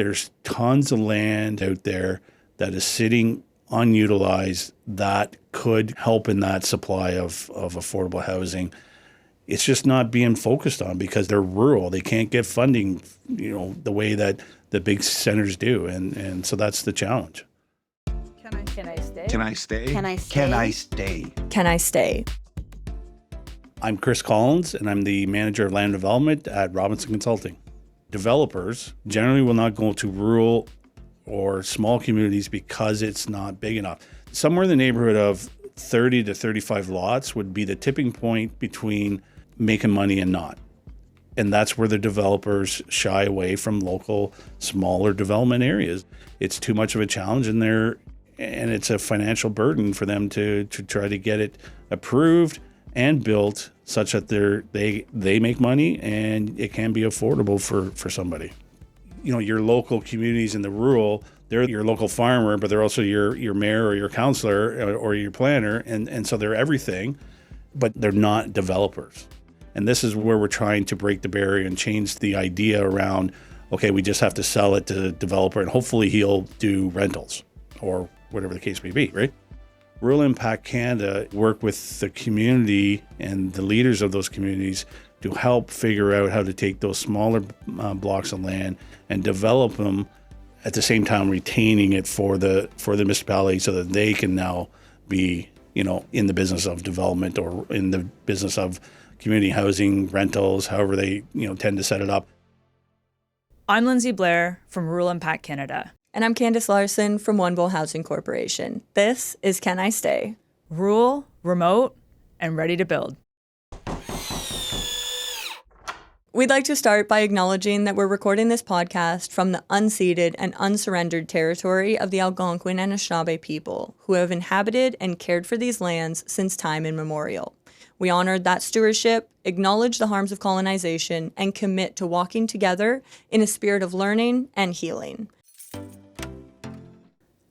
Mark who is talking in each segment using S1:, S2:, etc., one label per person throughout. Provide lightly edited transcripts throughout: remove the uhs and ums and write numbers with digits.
S1: there's tons of land out there that is sitting unutilized that could help in that supply of affordable housing. It's just not being focused on because they're rural. They can't get funding, the way that the big centers do. And so that's the challenge.
S2: Can I stay?
S3: Can I stay?
S2: Can I stay?
S3: Can I stay?
S2: Can I stay?
S1: I'm Chris Collins, and I'm the manager of land development at Robinson Consulting. Developers generally will not go to rural or small communities because it's not big enough. Somewhere in the neighborhood of 30 to 35 lots would be the tipping point between making money and not. And that's where the developers shy away from local, smaller development areas. It's too much of a challenge and it's a financial burden for them to try to get it approved and built such that they make money and it can be affordable for somebody. Your local communities in the rural, they're your local farmer, but they're also your mayor or your councillor or your planner, and so they're everything, but they're not developers. And this is where we're trying to break the barrier and change the idea around, okay, we just have to sell it to the developer and hopefully he'll do rentals or whatever the case may be, right? Rural Impact Canada work with the community and the leaders of those communities to help figure out how to take those smaller blocks of land and develop them at the same time retaining it for the municipality so that they can now be, in the business of development or in the business of community housing, rentals, however they, tend to set it up.
S4: I'm Lindsay Blair from Rural Impact Canada.
S2: And I'm Candice Larson from One Bowl Housing Corporation. This is Can I Stay?
S4: Rural, remote, and ready to build.
S2: We'd like to start by acknowledging that we're recording this podcast from the unceded and unsurrendered territory of the Algonquin and Anishinaabe people who have inhabited and cared for these lands since time immemorial. We honor that stewardship, acknowledge the harms of colonization, and commit to walking together in a spirit of learning and healing.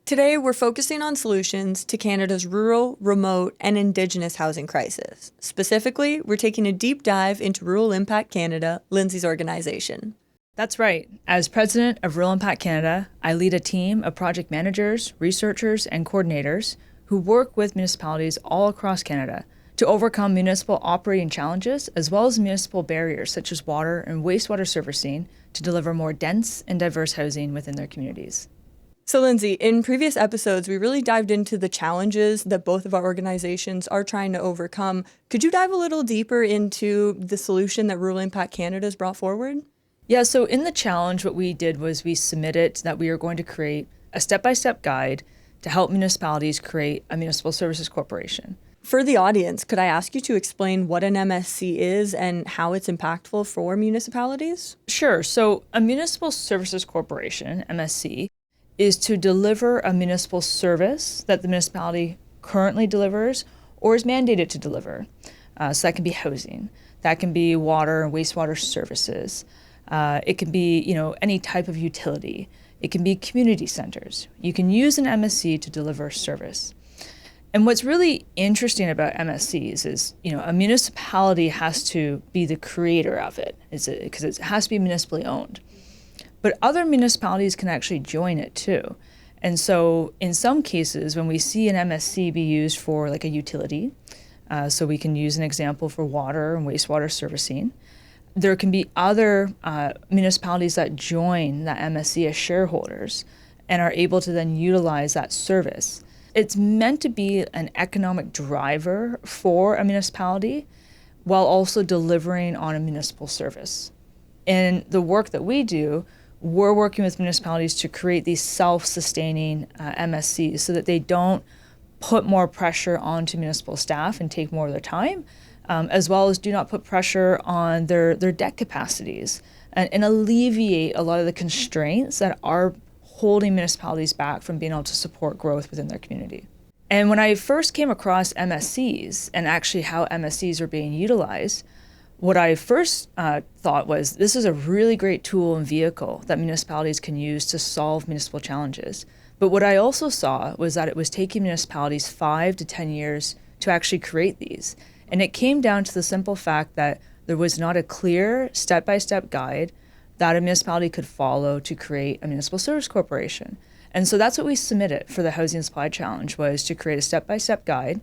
S2: Today, we're focusing on solutions to Canada's rural, remote, and Indigenous housing crisis. Specifically, we're taking a deep dive into Rural Impact Canada, Lindsay's organization.
S4: That's right. As president of Rural Impact Canada, I lead a team of project managers, researchers, and coordinators who work with municipalities all across Canada to overcome municipal operating challenges as well as municipal barriers such as water and wastewater servicing to deliver more dense and diverse housing within their communities.
S2: So Lindsay, in previous episodes, we really dived into the challenges that both of our organizations are trying to overcome. Could you dive a little deeper into the solution that Rural Impact Canada has brought forward?
S4: Yeah, so in the challenge, what we did was we submitted that we are going to create a step-by-step guide to help municipalities create a municipal services corporation.
S2: For the audience, could I ask you to explain what an MSC is and how it's impactful for municipalities?
S4: Sure. So a municipal services corporation, MSC, is to deliver a municipal service that the municipality currently delivers or is mandated to deliver. So that can be housing, that can be water and wastewater services. It can be, any type of utility. It can be community centers. You can use an MSC to deliver service. And what's really interesting about MSCs is, a municipality has to be the creator of it because it has to be municipally owned. But other municipalities can actually join it too. And so in some cases, when we see an MSC be used for like a utility, so we can use an example for water and wastewater servicing, there can be other municipalities that join that MSC as shareholders and are able to then utilize that service. It's meant to be an economic driver for a municipality while also delivering on a municipal service. In the work that we do, we're working with municipalities to create these self-sustaining MSCs so that they don't put more pressure onto municipal staff and take more of their time, as well as do not put pressure on their debt capacities and alleviate a lot of the constraints that are holding municipalities back from being able to support growth within their community. And when I first came across MSCs and actually how MSCs are being utilized, what I first thought was this is a really great tool and vehicle that municipalities can use to solve municipal challenges. But what I also saw was that it was taking municipalities 5 to 10 years to actually create these. And it came down to the simple fact that there was not a clear step-by-step guide. that a municipality could follow to create a municipal service corporation. And so that's what we submitted for the Housing Supply Challenge, was to create a step-by-step guide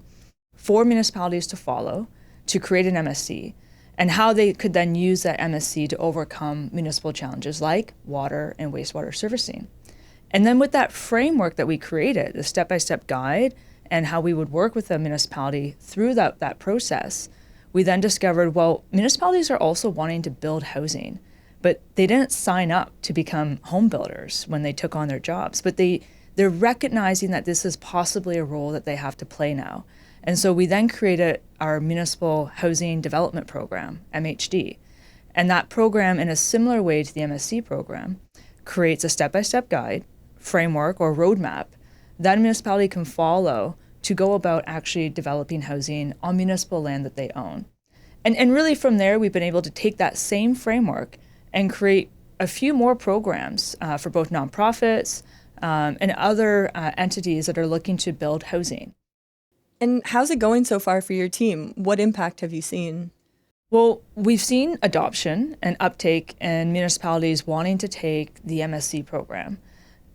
S4: for municipalities to follow to create an MSC, and how they could then use that MSC to overcome municipal challenges like water and wastewater servicing. And then with that framework that we created, the step-by-step guide, and how we would work with a municipality through that process, we then discovered, well, municipalities are also wanting to build housing, but they didn't sign up to become home builders when they took on their jobs. But they're recognizing that this is possibly a role that they have to play now. And so we then created our Municipal Housing Development Program, MHD. And that program, in a similar way to the MSC program, creates a step-by-step guide, framework, or roadmap that a municipality can follow to go about actually developing housing on municipal land that they own. And really from there, we've been able to take that same framework and create a few more programs for both nonprofits and other entities that are looking to build housing.
S2: And how's it going so far for your team? What impact have you seen?
S4: Well, we've seen adoption and uptake in municipalities wanting to take the MSC program.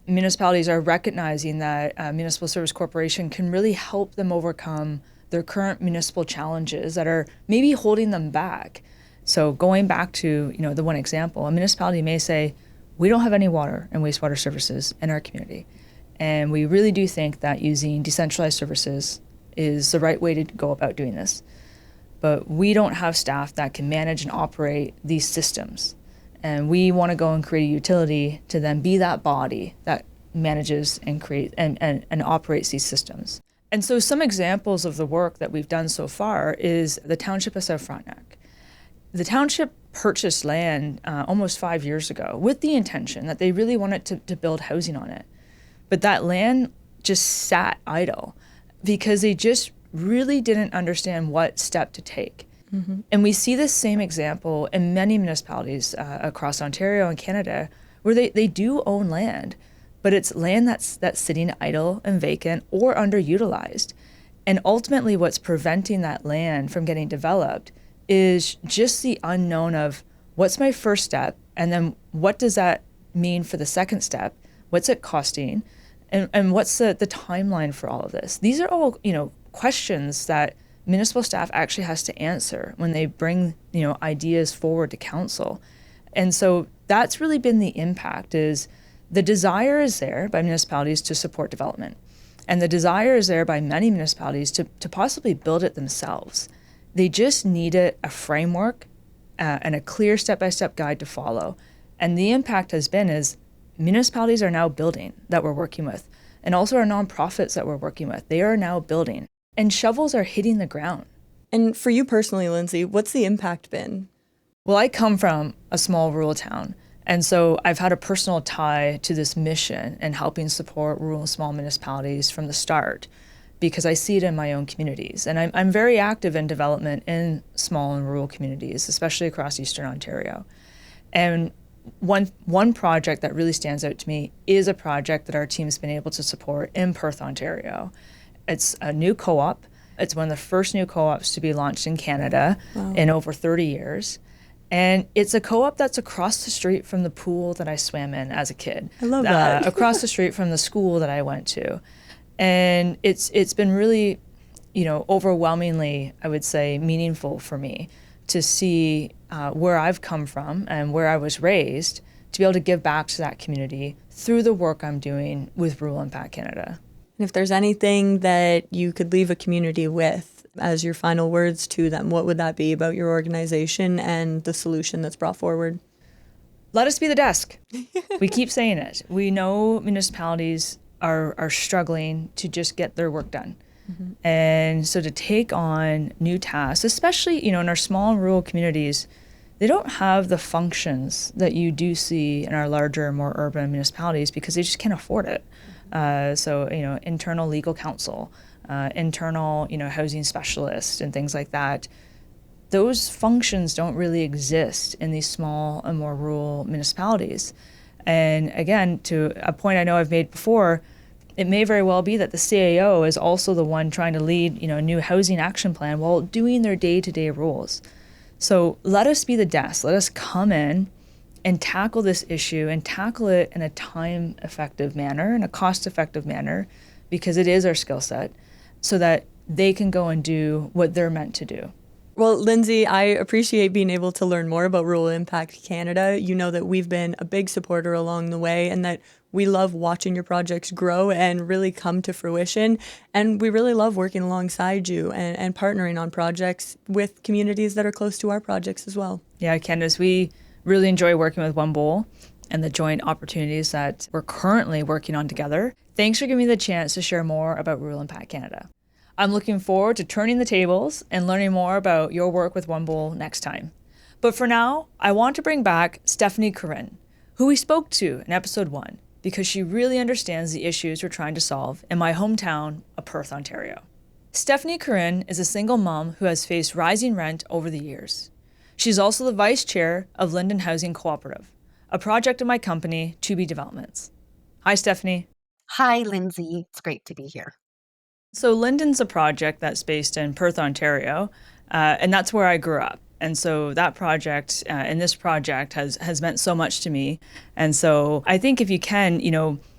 S4: Municipalities are recognizing that a municipal service corporation can really help them overcome their current municipal challenges that are maybe holding them back. So going back to the one example, a municipality may say, we don't have any water and wastewater services in our community. And we really do think that using decentralized services is the right way to go about doing this. But we don't have staff that can manage and operate these systems. And we want to go and create a utility to then be that body that manages and create and operates these systems. And so some examples of the work that we've done so far is the Township of South Frontenac. The township purchased land almost 5 years ago with the intention that they really wanted to build housing on it. But that land just sat idle because they just really didn't understand what step to take. Mm-hmm. And we see this same example in many municipalities across Ontario and Canada, where they do own land, but it's land that's sitting idle and vacant or underutilized. And ultimately what's preventing that land from getting developed is just the unknown of what's my first step, and then what does that mean for the second step? What's it costing? And what's the timeline for all of this? These are all, questions that municipal staff actually has to answer when they bring, ideas forward to council. And so that's really been the impact, is the desire is there by municipalities to support development. And the desire is there by many municipalities to possibly build it themselves. They just needed a framework and a clear step-by-step guide to follow. And the impact has been is municipalities are now building that we're working with, and also our nonprofits that we're working with. They are now building, and shovels are hitting the ground.
S2: And for you personally, Lindsay, what's the impact been?
S4: Well, I come from a small rural town, and so I've had a personal tie to this mission and helping support rural and small municipalities from the start, because I see it in my own communities. And I'm very active in development in small and rural communities, especially across Eastern Ontario. And one project that really stands out to me is a project that our team's been able to support in Perth, Ontario. It's a new co-op. It's one of the first new co-ops to be launched in Canada in over 30 years. And it's a co-op that's across the street from the pool that I swam in as a kid.
S2: I love that.
S4: Across the street from the school that I went to. And it's been really, overwhelmingly, I would say, meaningful for me to see where I've come from and where I was raised, to be able to give back to that community through the work I'm doing with Rural Impact Canada.
S2: And if there's anything that you could leave a community with as your final words to them, what would that be about your organization and the solution that's brought forward?
S4: Let us be the desk. We keep saying it. We know municipalities are struggling to just get their work done. Mm-hmm. And so to take on new tasks, especially, in our small and rural communities, they don't have the functions that you do see in our larger, more urban municipalities because they just can't afford it. So, internal legal counsel, internal, housing specialists and things like that. Those functions don't really exist in these small and more rural municipalities. And again, to a point I know I've made before, it may very well be that the CAO is also the one trying to lead, a new housing action plan while doing their day-to-day roles. So let us be the desk. Let us come in and tackle this issue and tackle it in a time-effective manner, in a cost-effective manner, because it is our skill set, so that they can go and do what they're meant to do.
S2: Well, Lindsay, I appreciate being able to learn more about Rural Impact Canada. You know that we've been a big supporter along the way and that we love watching your projects grow and really come to fruition. And we really love working alongside you and partnering on projects with communities that are close to our projects as well.
S4: Yeah, Candace, we really enjoy working with One Bowl and the joint opportunities that we're currently working on together. Thanks for giving me the chance to share more about Rural Impact Canada. I'm looking forward to turning the tables and learning more about your work with One Bowl next time. But for now, I want to bring back Stephanie Corrin, who we spoke to in episode 1, because she really understands the issues we're trying to solve in my hometown of Perth, Ontario. Stephanie Corrin is a single mom who has faced rising rent over the years. She's also the vice chair of Lynden Housing Cooperative, a project of my company, 2B Developments. Hi, Stephanie.
S3: Hi, Lindsay. It's great to be here.
S4: So Lynden's a project that's based in Perth, Ontario, and that's where I grew up. And so that project and this project has meant so much to me. And so I think if you can,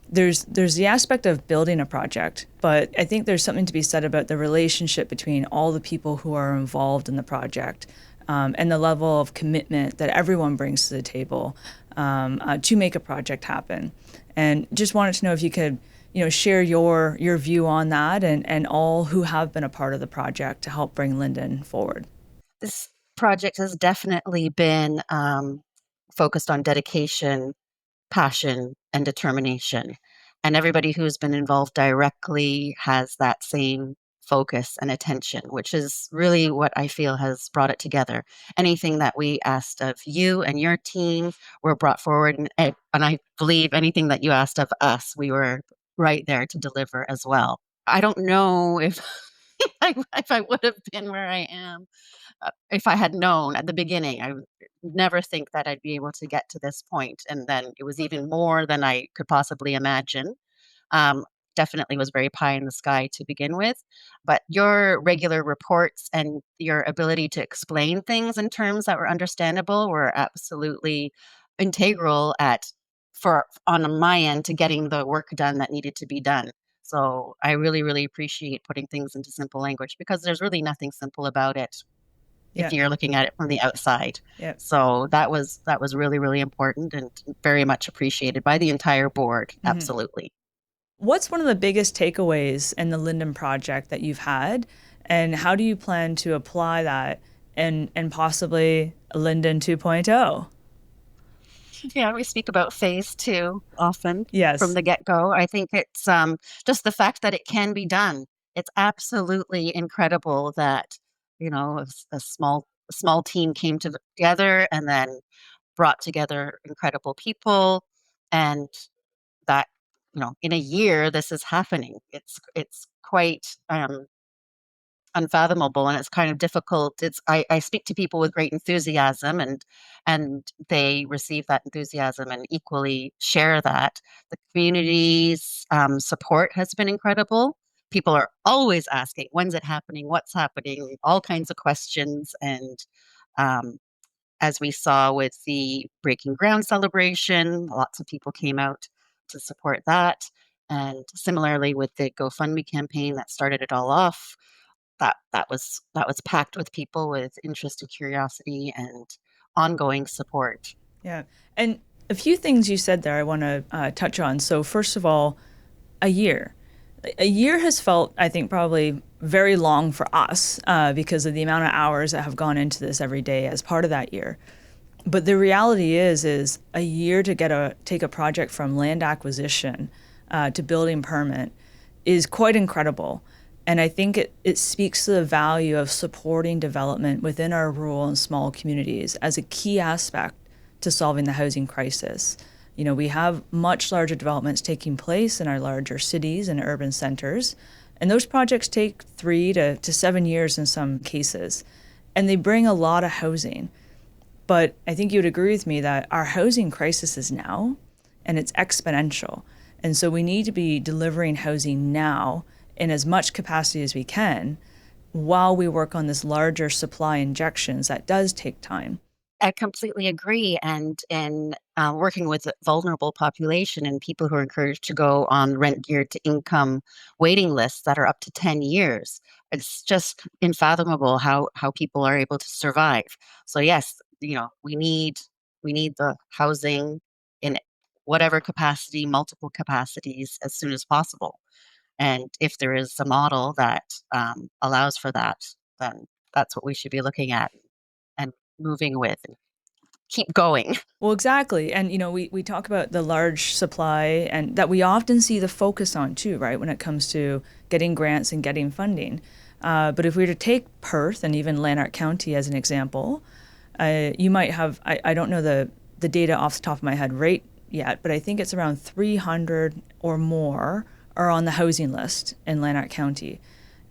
S4: there's the aspect of building a project, but I think there's something to be said about the relationship between all the people who are involved in the project and the level of commitment that everyone brings to the table to make a project happen. And just wanted to know if you could share your view on that and all who have been a part of the project to help bring Lynden forward.
S3: This project has definitely been focused on dedication, passion, and determination. And everybody who's been involved directly has that same focus and attention, which is really what I feel has brought it together. Anything that we asked of you and your team were brought forward. And I believe anything that you asked of us, we were right there to deliver as well. I don't know if if I would have been where I am if I had known at the beginning. I would never think that I'd be able to get to this point, and then it was even more than I could possibly imagine. Definitely was very pie in the sky to begin with, but your regular reports and your ability to explain things in terms that were understandable were absolutely integral on my end to getting the work done that needed to be done. So I really, really appreciate putting things into simple language, because there's really nothing simple about it if you're looking at it from the outside.
S4: Yeah.
S3: So that was really, really important and very much appreciated by the entire board. Mm-hmm. Absolutely.
S4: What's one of the biggest takeaways in the Lynden project that you've had, and how do you plan to apply that and possibly Lynden 2.0?
S3: Yeah, we speak about phase 2 often.
S4: Yes.
S3: From the get-go. I think it's just the fact that it can be done. It's absolutely incredible that, a small team came together and then brought together incredible people, and that, in a year this is happening. It's quite unfathomable, and it's kind of difficult. I speak to people with great enthusiasm, and they receive that enthusiasm and equally share that. The community's support has been incredible. People are always asking, when's it happening? What's happening? All kinds of questions. And as we saw with the Breaking Ground celebration, lots of people came out to support that. And similarly with the GoFundMe campaign that started it all off, that was packed with people with interest and curiosity and ongoing support.
S4: Yeah. And a few things you said there I want to touch on. So first of all, a year has felt, I think, probably very long for us because of the amount of hours that have gone into this every day as part of that year. But the reality is a year to take a project from land acquisition to building permit is quite incredible. And I think it speaks to the value of supporting development within our rural and small communities as a key aspect to solving the housing crisis. We have much larger developments taking place in our larger cities and urban centers, and those projects take 3 to 7 years in some cases, and they bring a lot of housing. But I think you would agree with me that our housing crisis is now, and it's exponential. And so we need to be delivering housing now in as much capacity as we can while we work on this larger supply injections that does take time.
S3: I completely agree. And in working with a vulnerable population and people who are encouraged to go on rent geared to income waiting lists that are up to 10 years, it's just unfathomable how people are able to survive. So yes, we need the housing in whatever capacity, multiple capacities as soon as possible. And if there is a model that allows for that, then that's what we should be looking at and moving with and keep going.
S4: Well, exactly. And, we talk about the large supply and that we often see the focus on too, right, when it comes to getting grants and getting funding. But if we were to take Perth and even Lanark County as an example, you might have, I don't know the data off the top of my head right yet, but I think it's around 300 or more are on the housing list in Lanark County.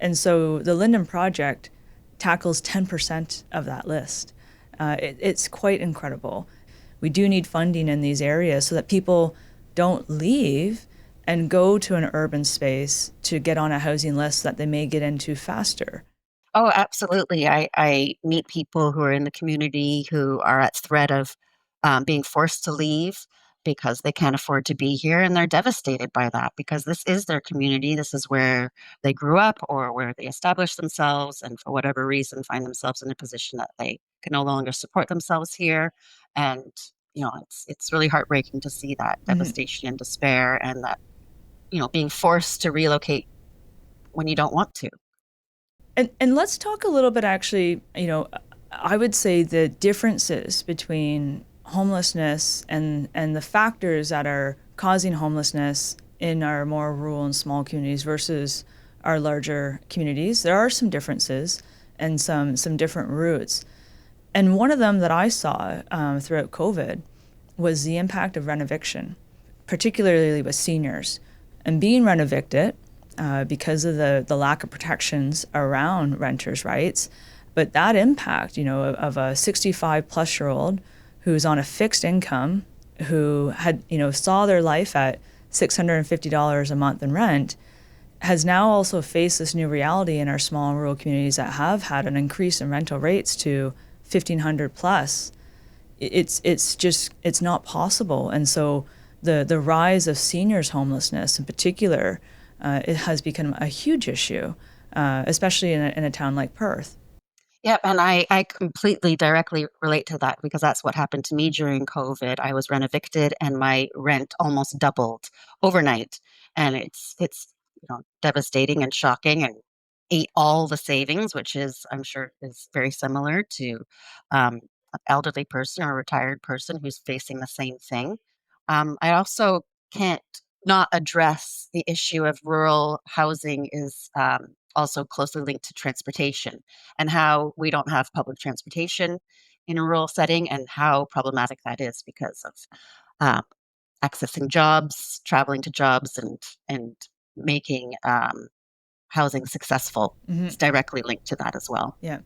S4: And so the Lynden project tackles 10% of that list. It's quite incredible. We do need funding in these areas so that people don't leave and go to an urban space to get on a housing list that they may get into faster.
S3: Oh, absolutely. I meet people who are in the community who are at threat of being forced to leave because they can't afford to be here. And they're devastated by that because this is their community. This is where they grew up or where they established themselves. And for whatever reason, find themselves in a position that they can no longer support themselves here. And, it's really heartbreaking to see that devastation and despair and that, being forced to relocate when you don't want to.
S4: And let's talk a little bit actually, I would say the differences between homelessness and the factors that are causing homelessness in our more rural and small communities versus our larger communities. There are some differences and some different roots. And one of them that I saw throughout COVID was the impact of rent eviction, particularly with seniors. And being rent evicted, because of the lack of protections around renters' rights. But that impact, of a 65 plus year old who's on a fixed income, who had, saw their life at $650 a month in rent, has now also faced this new reality in our small and rural communities that have had an increase in rental rates to 1,500 plus. It's not possible. And so the rise of seniors homelessness in particular, it has become a huge issue, especially in a town like Perth.
S3: Yep, and I completely directly relate to that because that's what happened to me during COVID. I was rent evicted and my rent almost doubled overnight. And it's devastating and shocking and ate all the savings, which is I'm sure is very similar to an elderly person or a retired person who's facing the same thing. I also can't not address the issue of rural housing is also closely linked to transportation and how we don't have public transportation in a rural setting and how problematic that is because of uh, accessing jobs, traveling to jobs, and making housing successful. It's directly linked to that as well.
S4: Yeah.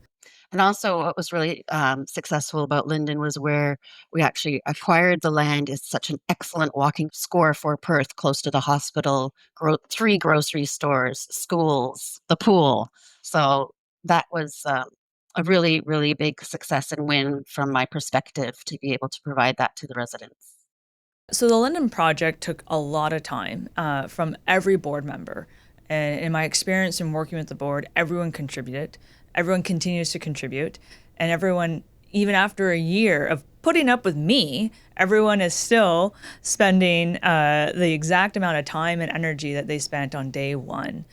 S3: And also, what was really successful about Lynden was where we actually acquired the land. It's such an excellent walking score for Perth, close to the hospital, 3 grocery stores, schools, the pool. So that was a really, really big success and win from my perspective to be able to provide that to the residents.
S4: So the Lynden project took a lot of time from every board member. And in my experience in working with the board, everyone contributed. Everyone continues to contribute. And everyone, even after a year of putting up with me, everyone is still spending the exact amount of time and energy that they spent on day one.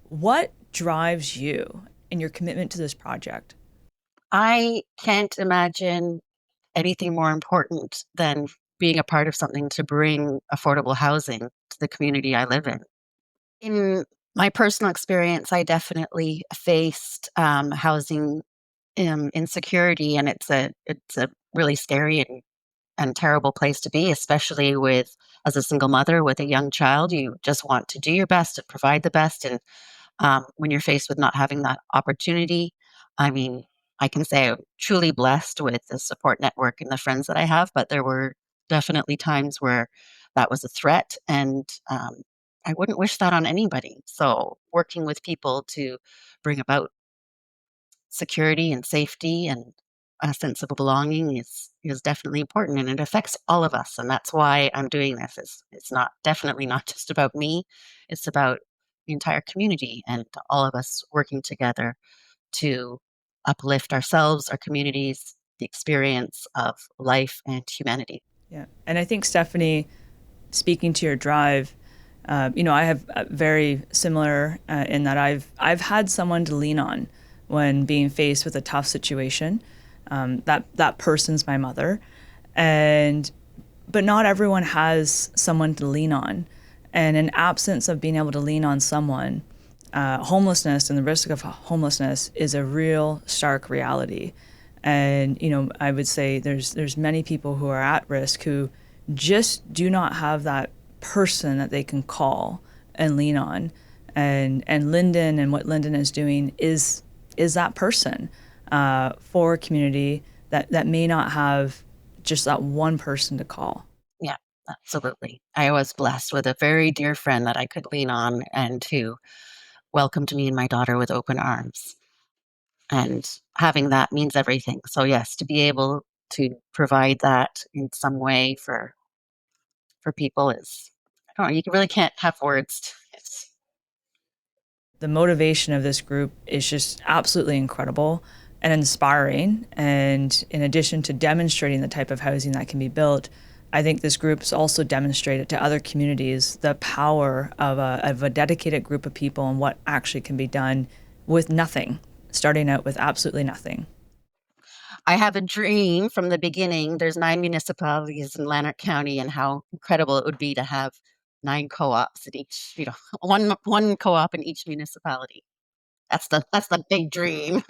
S4: What drives you in your commitment to this project?
S3: I can't imagine anything more important than being a part of something to bring affordable housing to the community I live in. In my personal experience, I definitely faced housing insecurity, and it's a really scary and terrible place to be, especially with as a single mother with a young child. You just want to do your best to provide the best, and when you're faced with not having that opportunity, I mean, I can say I'm truly blessed with the support network and the friends that I have, but there were definitely times where that was a threat, and I wouldn't wish that on anybody. So, working with people to bring about security and safety and a sense of belonging is definitely important, and it affects all of us. And that's why I'm doing this. It's not definitely not just about me. It's about the entire community and all of us working together to uplift ourselves, our communities, the experience of life and humanity.
S4: Yeah. And I think, Stephanie, speaking to your drive, I have very similar in that I've had someone to lean on when being faced with a tough situation. That person's my mother, but not everyone has someone to lean on, and in absence of being able to lean on someone, homelessness and the risk of homelessness is a real stark reality. And I would say there's many people who are at risk who just do not have that person that they can call and lean on. And Lynden and what Lynden is doing is that person for a community that may not have just that one person to call.
S3: Yeah, absolutely. I was blessed with a very dear friend that I could lean on and who welcomed me and my daughter with open arms. And having that means everything. So yes, to be able to provide that in some way for people is, I don't know, you really can't have words. It's,
S4: The motivation of this group is just absolutely incredible and inspiring. And in addition to demonstrating the type of housing that can be built, I think this group's also demonstrated to other communities the power of a dedicated group of people and what actually can be done with nothing, starting out with absolutely nothing.
S3: I have a dream from the beginning. There's 9 municipalities in Lanark County, and how incredible it would be to have 9 co-ops in each, one co-op in each municipality. That's the big dream.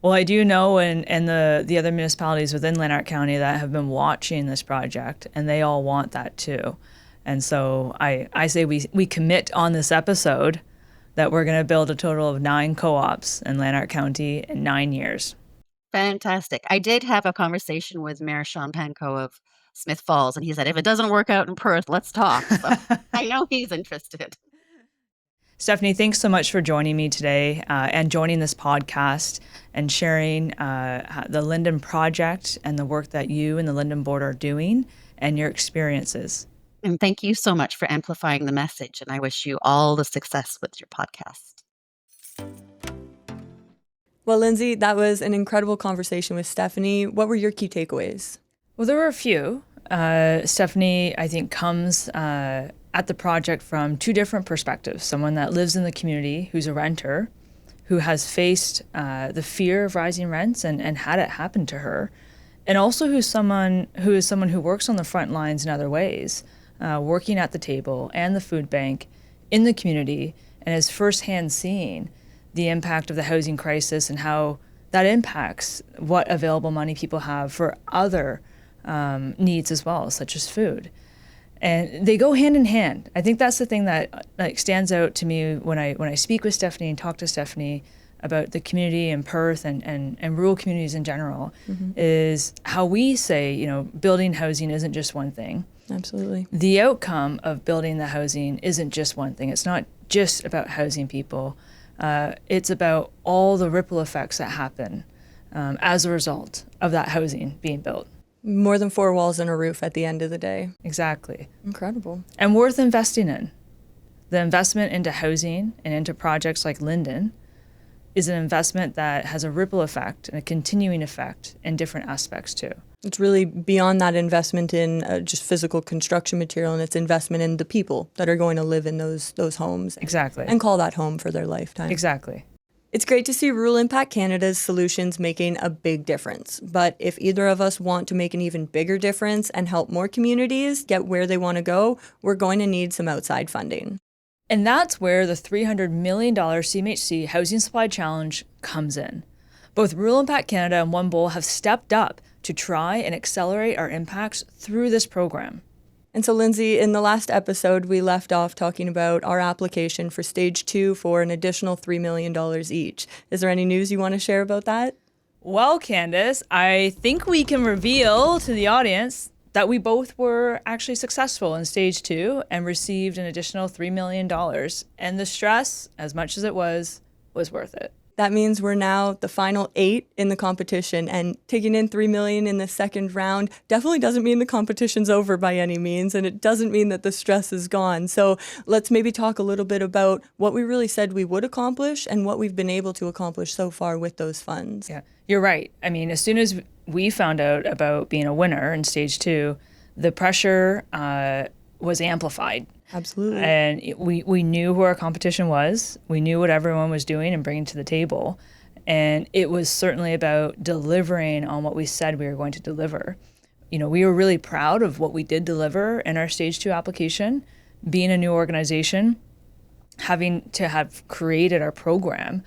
S4: Well, I do know, and the other municipalities within Lanark County that have been watching this project, and they all want that too. And so I say we commit on this episode that we're going to build a total of 9 co-ops in Lanark County in 9 years.
S3: Fantastic. I did have a conversation with Mayor Sean Pankow of Smith Falls, and he said, if it doesn't work out in Perth, let's talk. So I know he's interested.
S4: Stephanie, thanks so much for joining me today and joining this podcast and sharing the Lynden project and the work that you and the Lynden board are doing and your experiences.
S3: And thank you so much for amplifying the message. And I wish you all the success with your podcast.
S2: Well, Lindsay, that was an incredible conversation with Stephanie. What were your key takeaways?
S4: Well, there were a few. Stephanie, I think, comes at the project from 2 different perspectives. Someone that lives in the community, who's a renter, who has faced the fear of rising rents and had it happen to her, and also who is someone who works on the front lines in other ways, working at the table and the food bank in the community, and is firsthand seeing the impact of the housing crisis and how that impacts what available money people have for other needs as well, such as food. And they go hand in hand. I think that's the thing that stands out to me when I speak with Stephanie and talk to Stephanie about the community in Perth and rural communities in general, is how we say, building housing isn't just one thing.
S2: Absolutely.
S4: The outcome of building the housing isn't just one thing. It's not just about housing people. It's about all the ripple effects that happen as a result of that housing being built.
S2: More than 4 walls and a roof at the end of the day.
S4: Exactly.
S2: Incredible.
S4: And worth investing in. The investment into housing and into projects like Lynden is an investment that has a ripple effect and a continuing effect in different aspects too.
S2: It's really beyond that investment in just physical construction material, and it's investment in the people that are going to live in those homes.
S4: Exactly.
S2: And call that home for their lifetime.
S4: Exactly.
S2: It's great to see Rural Impact Canada's solutions making a big difference. But if either of us want to make an even bigger difference and help more communities get where they want to go, we're going to need some outside funding.
S4: And that's where the $300 million CMHC Housing Supply Challenge comes in. Both Rural Impact Canada and One Bowl have stepped up to try and accelerate our impacts through this program.
S2: And so, Lindsay, in the last episode, we left off talking about our application for Stage 2 for an additional $3 million each. Is there any news you want to share about that?
S4: Well, Candace, I think we can reveal to the audience that we both were actually successful in Stage 2 and received an additional $3 million. And the stress, as much as it was worth it.
S2: That means we're now the final 8 in the competition, and taking in $3 million in the second round definitely doesn't mean the competition's over by any means, and it doesn't mean that the stress is gone. So let's maybe talk a little bit about what we really said we would accomplish and what we've been able to accomplish so far with those funds.
S4: Yeah, you're right. I mean, as soon as we found out about being a winner in stage 2, the pressure was amplified.
S2: Absolutely.
S4: And we knew who our competition was. We knew what everyone was doing and bringing to the table. And it was certainly about delivering on what we said we were going to deliver. You know, we were really proud of what we did deliver in our stage 2 application. Being a new organization, having to have created our program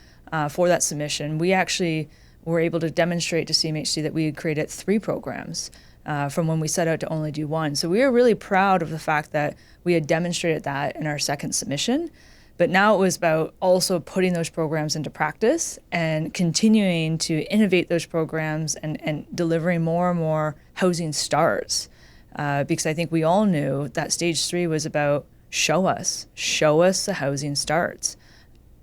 S4: for that submission, we actually were able to demonstrate to CMHC that we had created 3 programs from when we set out to only do 1. So we were really proud of the fact that we had demonstrated that in our second submission. But now it was about also putting those programs into practice and continuing to innovate those programs and delivering more and more housing starts. Because I think we all knew that stage 3 was about show us the housing starts.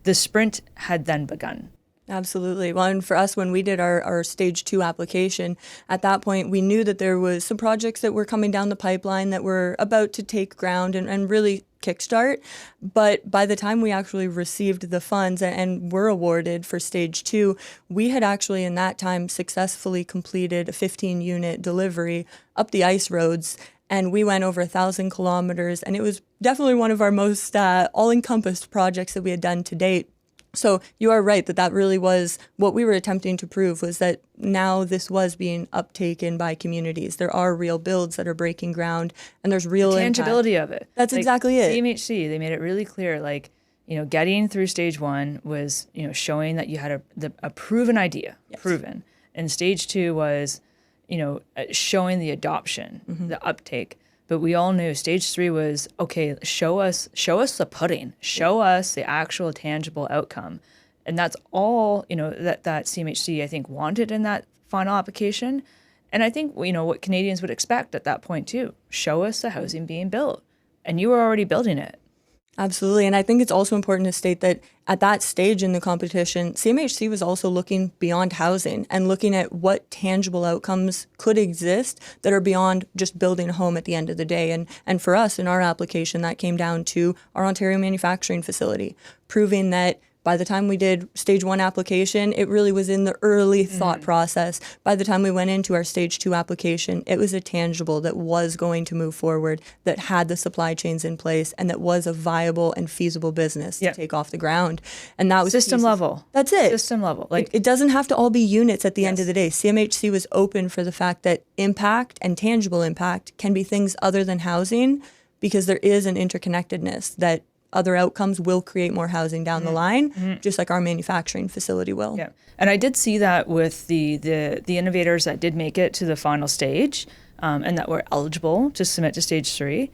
S4: The sprint had then begun.
S2: Absolutely. Well, and for us, when we did our stage 2 application, at that point, we knew that there was some projects that were coming down the pipeline that were about to take ground and really kickstart. But by the time we actually received the funds and were awarded for stage 2, we had actually in that time successfully completed a 15-unit delivery up the ice roads. And we went over 1,000 kilometers. And it was definitely one of our most all-encompassed projects that we had done to date. So you are right that really was what we were attempting to prove, was that now this was being uptaken by communities. There are real builds that are breaking ground, and there's real
S4: tangibility
S2: impact.
S4: of it.
S2: That's exactly it.
S4: CMHC, they made it really clear, getting through stage 1 was, showing that you had a proven idea,
S2: yes.
S4: proven. And stage 2 was, showing the adoption, the uptake. But we all knew stage 3 was, okay, show us the pudding, show us the actual tangible outcome. And that's all, that CMHC, I think, wanted in that final application. And I think, what Canadians would expect at that point too, show us the housing being built. And you were already building it.
S2: Absolutely. And I think it's also important to state that at that stage in the competition, CMHC was also looking beyond housing and looking at what tangible outcomes could exist that are beyond just building a home at the end of the day. And for us in our application, that came down to our Ontario manufacturing facility, proving that by the time we did stage 1 application, it really was in the early thought process. By the time we went into our stage 2 application, it was a tangible that was going to move forward, that had the supply chains in place, and that was a viable and feasible business to take off the ground. And that was
S4: system level.
S2: That's it.
S4: System level.
S2: It doesn't have to all be units at the end of the day. CMHC was open for the fact that impact and tangible impact can be things other than housing, because there is an interconnectedness that other outcomes will create more housing down the line, just like our manufacturing facility will.
S4: Yeah, and I did see that with the innovators that did make it to the final stage and that were eligible to submit to stage 3.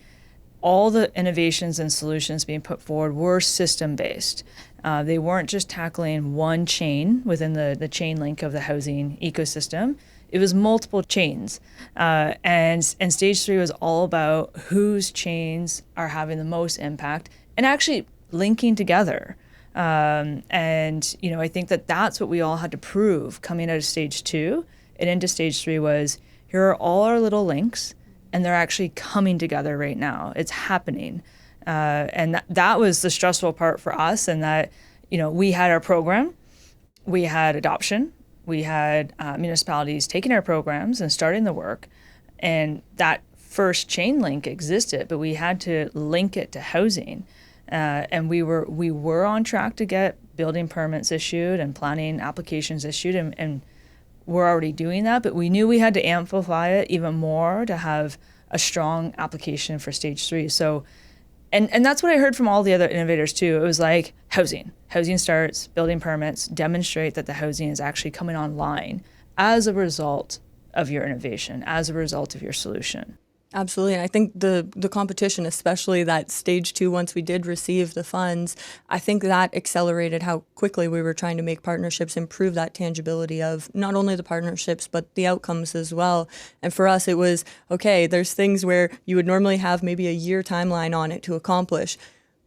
S4: All the innovations and solutions being put forward were system-based. They weren't just tackling one chain within the chain link of the housing ecosystem. It was multiple chains. And stage 3 was all about whose chains are having the most impact and actually linking together. I think that's what we all had to prove coming out of stage 2 and into stage 3 was, here are all our little links, and they're actually coming together right now. It's happening. And that was the stressful part for us, and that, we had our program, we had adoption, we had municipalities taking our programs and starting the work, and that first chain link existed, but we had to link it to housing. And we were on track to get building permits issued and planning applications issued, and we're already doing that, but we knew we had to amplify it even more to have a strong application for stage 3. So, and that's what I heard from all the other innovators too. It was like housing starts, building permits, demonstrate that the housing is actually coming online as a result of your innovation, as a result of your solution.
S2: Absolutely. And I think the competition, especially that stage 2, once we did receive the funds, I think that accelerated how quickly we were trying to make partnerships, improve that tangibility of not only the partnerships, but the outcomes as well. And for us, it was, okay, there's things where you would normally have maybe a year timeline on it to accomplish.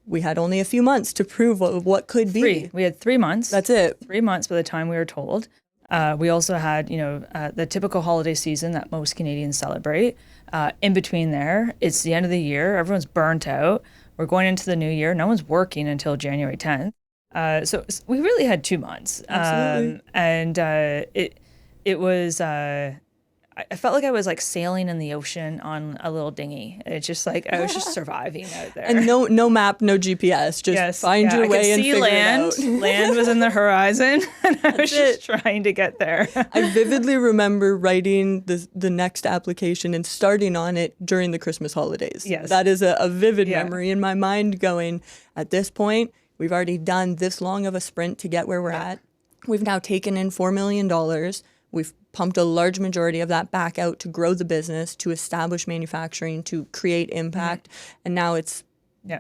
S2: we had only a few months to prove what could be.
S4: We had 3 months.
S2: That's it.
S4: 3 months by the time we were told. We also had, the typical holiday season that most Canadians celebrate. In between there, it's the end of the year. Everyone's burnt out. We're going into the new year. No one's working until January 10th. So we really had 2 months.
S2: Absolutely.
S4: It was, I felt like I was like sailing in the ocean on a little dinghy. It's just like, I was just surviving out there.
S2: And no map, no GPS, just find your way and figure
S4: land.
S2: it out.
S4: Land was in the horizon, and I was just trying to get there.
S2: I vividly remember writing the next application and starting on it during the Christmas holidays.
S4: Yes.
S2: That is a vivid memory in my mind going, at this point, we've already done this long of a sprint to get where we're at. We've now taken in $4 million. We've pumped a large majority of that back out to grow the business, to establish manufacturing, to create impact. And now it's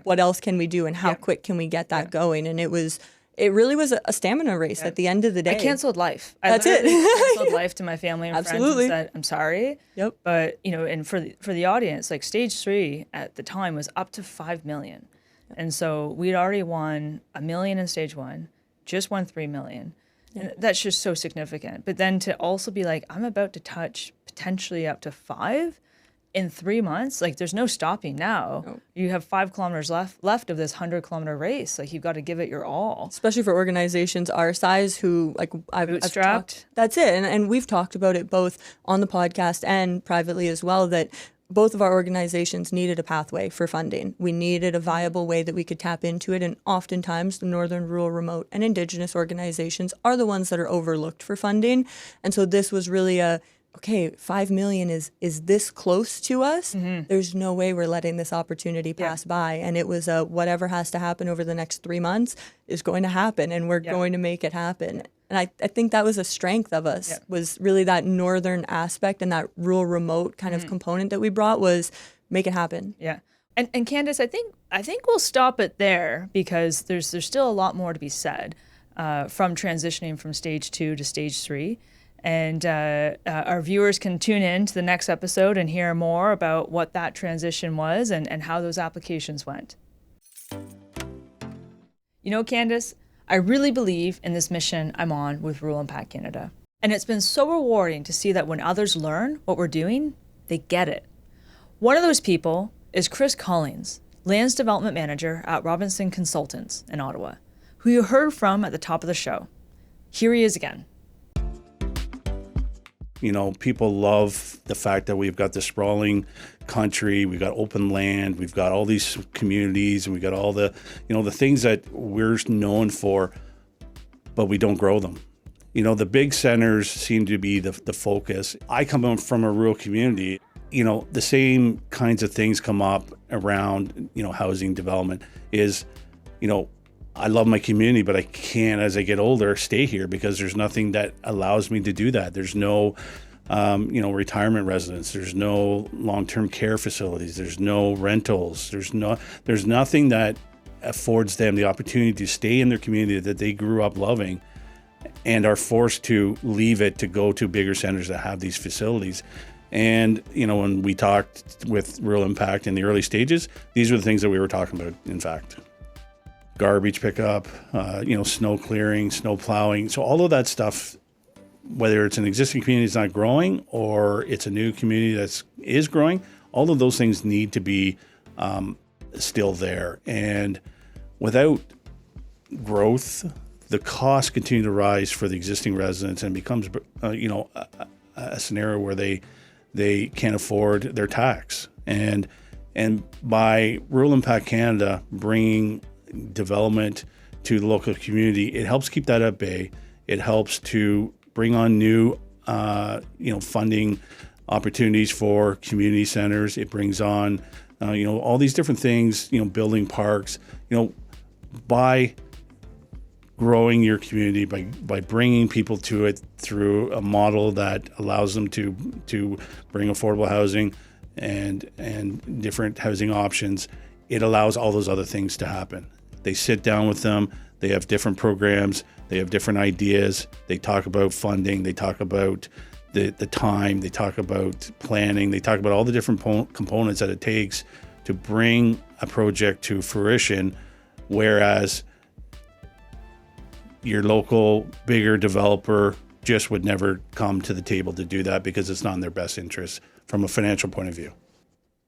S2: what else can we do and how quick can we get that going? And it really was a stamina race at the end of the day.
S4: I canceled life.
S2: That's it.
S4: I canceled life to my family and
S2: Absolutely.
S4: friends and said, I'm sorry.
S2: Yep.
S4: But, and for the audience, like stage 3 at the time was up to 5 million. And so we'd already won $1 million in stage 1, just won 3 million. And that's just so significant. But then to also be like, I'm about to touch potentially up to 5 in 3 months, like there's no stopping now.
S2: No.
S4: You have 5 kilometers left of this 100-kilometer race. Like you've got to give it your all.
S2: Especially for organizations our size who, like, I've
S4: Bootstrapped.
S2: talked. That's it. And we've talked about it both on the podcast and privately as well, that both of our organizations needed a pathway for funding. We needed a viable way that we could tap into it. And oftentimes the Northern, Rural, Remote, and Indigenous organizations are the ones that are overlooked for funding. And so this was really okay, 5 million is this close to us? Mm-hmm. There's no way we're letting this opportunity pass by. And it was whatever has to happen over the next 3 months is going to happen, and we're going to make it happen. And I think that was a strength of us, was really that northern aspect and that rural remote kind of component that we brought was make it happen.
S4: Yeah. And Candace, I think we'll stop it there because there's still a lot more to be said from transitioning from stage 2 to stage 3. And our viewers can tune in to the next episode and hear more about what that transition was and how those applications went. Candace, I really believe in this mission I'm on with Rural Impact Canada. And it's been so rewarding to see that when others learn what we're doing, they get it. One of those people is Chris Collins, Lands Development Manager at Robinson Consultants in Ottawa, who you heard from at the top of the show. Here he is again.
S1: People love the fact that we've got this sprawling country, we've got open land, we've got all these communities, and we've got all the, the things that we're known for, but we don't grow them. The big centers seem to be the focus. I come from a rural community. The same kinds of things come up around, housing development is, I love my community, but I can't, as I get older, stay here because there's nothing that allows me to do that. There's no, retirement residence. There's no long-term care facilities. There's no rentals. There's nothing that affords them the opportunity to stay in their community that they grew up loving and are forced to leave it to go to bigger centers that have these facilities. And, when we talked with Rural Impact in the early stages, these were the things that we were talking about, in fact. Garbage pickup, snow clearing, snow plowing. So all of that stuff, whether it's an existing community that's not growing or it's a new community that is growing, all of those things need to be still there. And without growth, the costs continue to rise for the existing residents and becomes, a scenario where they can't afford their tax. And by Rural Impact Canada bringing development to the local community, it helps keep that at bay. It helps to bring on new, funding opportunities for community centers. It brings on, all these different things, building parks, by growing your community, by bringing people to it through a model that allows them to bring affordable housing and different housing options. It allows all those other things to happen. They sit down with them. They have different programs. They have different ideas. They talk about funding. They talk about the time. They talk about planning. They talk about all the different components that it takes to bring a project to fruition whereas your local bigger developer just would never come to the table to do that because it's not in their best interest from a financial point of view.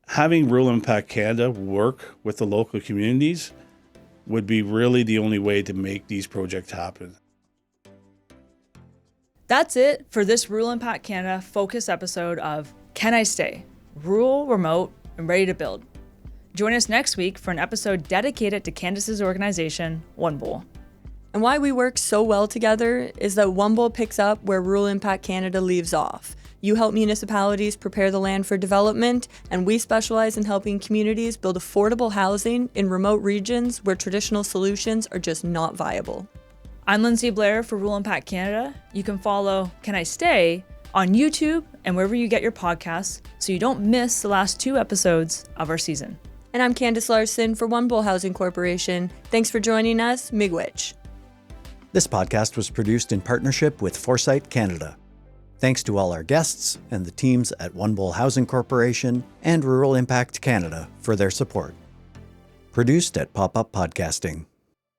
S1: Having Rural Impact Canada work with the local communities would be really the only way to make these projects happen.
S4: That's it for this Rural Impact Canada focus episode of Can I Stay? Rural, remote, and ready to build. Join us next week for an episode dedicated to Candace's organization, One Bowl.
S2: And why we work so well together is that One Bowl picks up where Rural Impact Canada leaves off. You help municipalities prepare the land for development, and we specialize in helping communities build affordable housing in remote regions where traditional solutions are just not viable.
S4: I'm Lindsay Blair for Rural Impact Canada. You can follow Can I Stay on YouTube and wherever you get your podcasts so you don't miss the last 2 episodes of our season.
S2: And I'm Candace Larson for One Bowl Housing Corporation. Thanks for joining us. Miigwech.
S5: This podcast was produced in partnership with Foresight Canada. Thanks to all our guests and the teams at One Bowl Housing Corporation and Rural Impact Canada for their support. Produced at Pop-Up Podcasting.